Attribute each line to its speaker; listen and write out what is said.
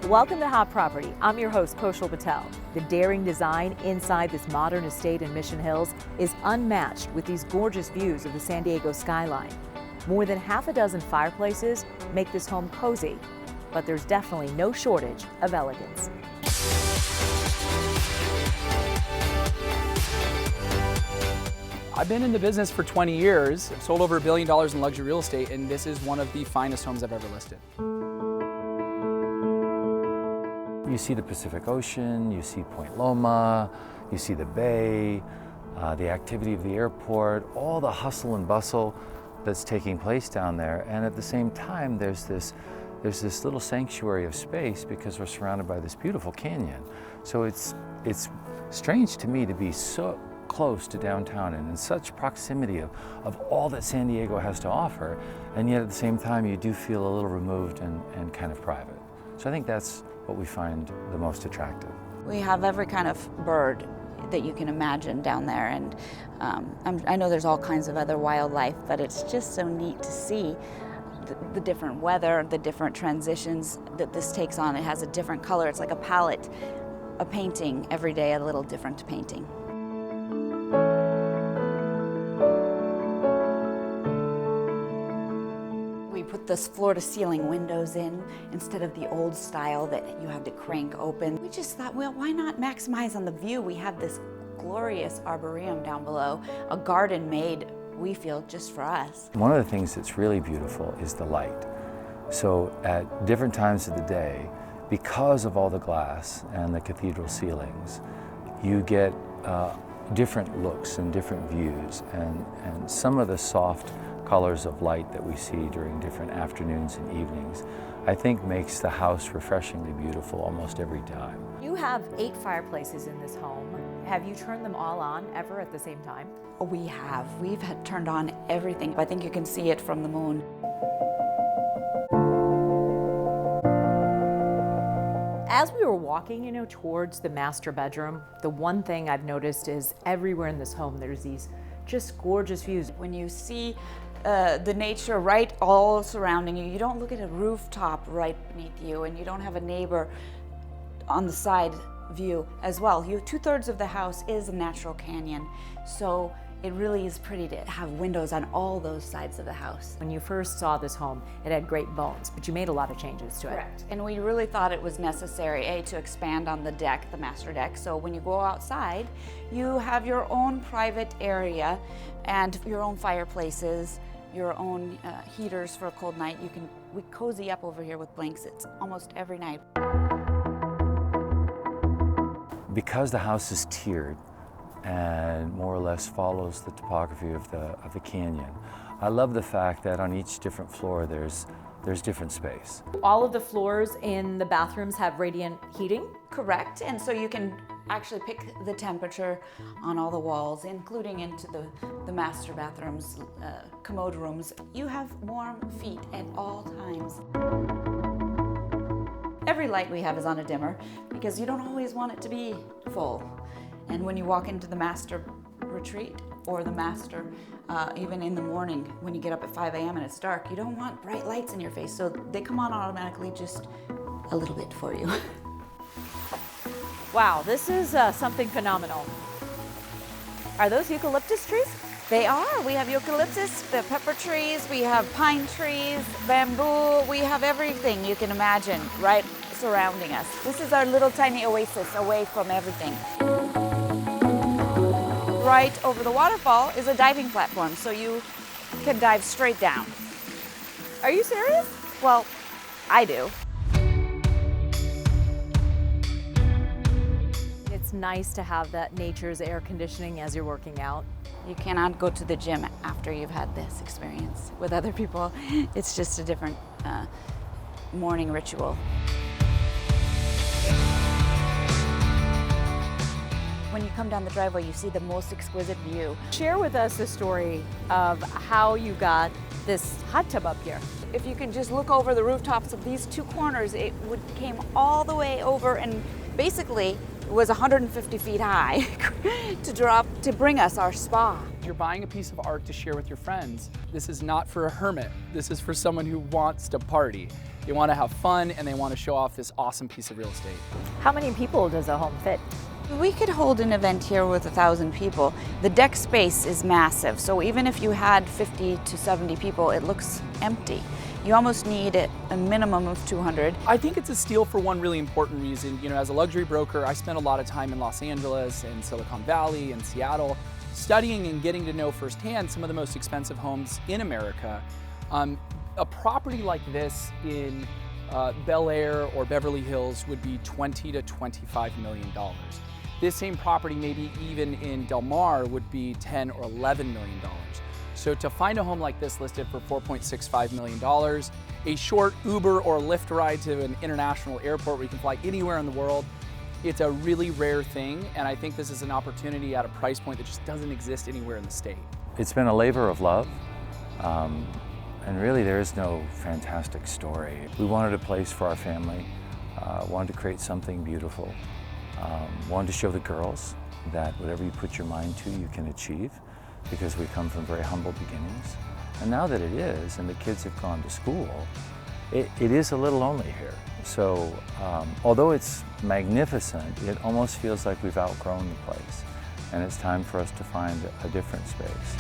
Speaker 1: Welcome to Hot Property. I'm your host, Koshal Patel. The daring design inside this modern estate in Mission Hills is unmatched with these gorgeous views of the San Diego skyline. More than half a dozen fireplaces make this home cozy, but there's definitely no shortage of elegance.
Speaker 2: I've been in the business for 20 years. I've sold over $1 billion in luxury real estate, and this is one of the finest homes I've ever listed.
Speaker 3: You see the Pacific Ocean, you see Point Loma, you see the bay, the activity of the airport, all the hustle and bustle that's taking place down there. And at the same time, there's this little sanctuary of space because we're surrounded by this beautiful canyon. So it's strange to me to be so close to downtown and in such proximity of all that San Diego has to offer, and yet at the same time you do feel a little removed and kind of private. So I think that's what we find the most attractive.
Speaker 4: We have every kind of bird that you can imagine down there, and I know there's all kinds of other wildlife, but it's just so neat to see the different weather, the different transitions that this takes on. It has a different color. It's like a palette, a painting every day, a little different painting. We put this floor-to-ceiling windows in instead of the old style that you had to crank open. We just thought, well, why not maximize on the view? We have this glorious arboretum down below, a garden made, we feel, just for us.
Speaker 3: One of the things that's really beautiful is the light. So at different times of the day, because of all the glass and the cathedral ceilings, you get different looks and different views, and some of the soft colors of light that we see during different afternoons and evenings, I think makes the house refreshingly beautiful almost every time.
Speaker 1: You have 8 fireplaces in this home. Have you turned them all on ever at the same time?
Speaker 4: We have. We've had turned on everything. I think you can see it from the moon.
Speaker 1: As we were walking, towards the master bedroom, the one thing I've noticed is everywhere in this home, there's these just gorgeous views.
Speaker 4: When you see the nature right all surrounding you, you don't look at a rooftop right beneath you, and you don't have a neighbor on the side view as well. 2/3 of the house is a natural canyon, so it really is pretty to have windows on all those sides of the house.
Speaker 1: When you first saw this home, it had great bones, but you made a lot of changes to it.
Speaker 4: Correct. And we really thought it was necessary, to expand on the deck, the master deck, so when you go outside, you have your own private area and your own fireplaces, your own heaters for a cold night. We cozy up over here with blankets almost every night.
Speaker 3: Because the house is tiered and more or less follows the topography of the canyon, I love the fact that on each different floor there's different space.
Speaker 1: All of the floors in the bathrooms have radiant heating?
Speaker 4: Correct, and so you can actually pick the temperature on all the walls, including into the master bathrooms, commode rooms. You have warm feet at all times. Every light we have is on a dimmer because you don't always want it to be full. And when you walk into the master retreat or the master, even in the morning when you get up at 5 a.m. and it's dark, you don't want bright lights in your face, so they come on automatically just a little bit for you.
Speaker 1: Wow, this is something phenomenal. Are those eucalyptus trees?
Speaker 4: They are. We have eucalyptus, the pepper trees, we have pine trees, bamboo, we have everything you can imagine right surrounding us. This is our little tiny oasis away from everything. Right over the waterfall is a diving platform, so you can dive straight down.
Speaker 1: Are you serious?
Speaker 4: Well, I do.
Speaker 1: It's nice to have that nature's air conditioning as you're working out.
Speaker 4: You cannot go to the gym after you've had this experience with other people. It's just a different morning ritual. When you come down the driveway, you see the most exquisite view.
Speaker 1: Share with us the story of how you got this hot tub up here.
Speaker 4: If you can just look over the rooftops of these 2 corners, it came all the way over, and basically it was 150 feet high to bring us our spa.
Speaker 2: You're buying a piece of art to share with your friends. This is not for a hermit. This is for someone who wants to party. They want to have fun and they want to show off this awesome piece of real estate.
Speaker 1: How many people does a home fit?
Speaker 4: We could hold an event here with 1,000 people. The deck space is massive, so even if you had 50 to 70 people, it looks empty. You almost need a minimum of 200.
Speaker 2: I think it's a steal for one really important reason. You know, as a luxury broker, I spent a lot of time in Los Angeles and Silicon Valley and Seattle, studying and getting to know firsthand some of the most expensive homes in America. A property like this in Bel Air or Beverly Hills would be $20 to $25 million. This same property, maybe even in Del Mar, would be $10 or $11 million. So to find a home like this listed for $4.65 million, a short Uber or Lyft ride to an international airport where you can fly anywhere in the world, it's a really rare thing, and I think this is an opportunity at a price point that just doesn't exist anywhere in the state.
Speaker 3: It's been a labor of love, and really there is no fantastic story. We wanted a place for our family, wanted to create something beautiful, wanted to show the girls that whatever you put your mind to, you can achieve, because we come from very humble beginnings. And now that it is, and the kids have gone to school, it is a little lonely here. So although it's magnificent, it almost feels like we've outgrown the place, and it's time for us to find a different space.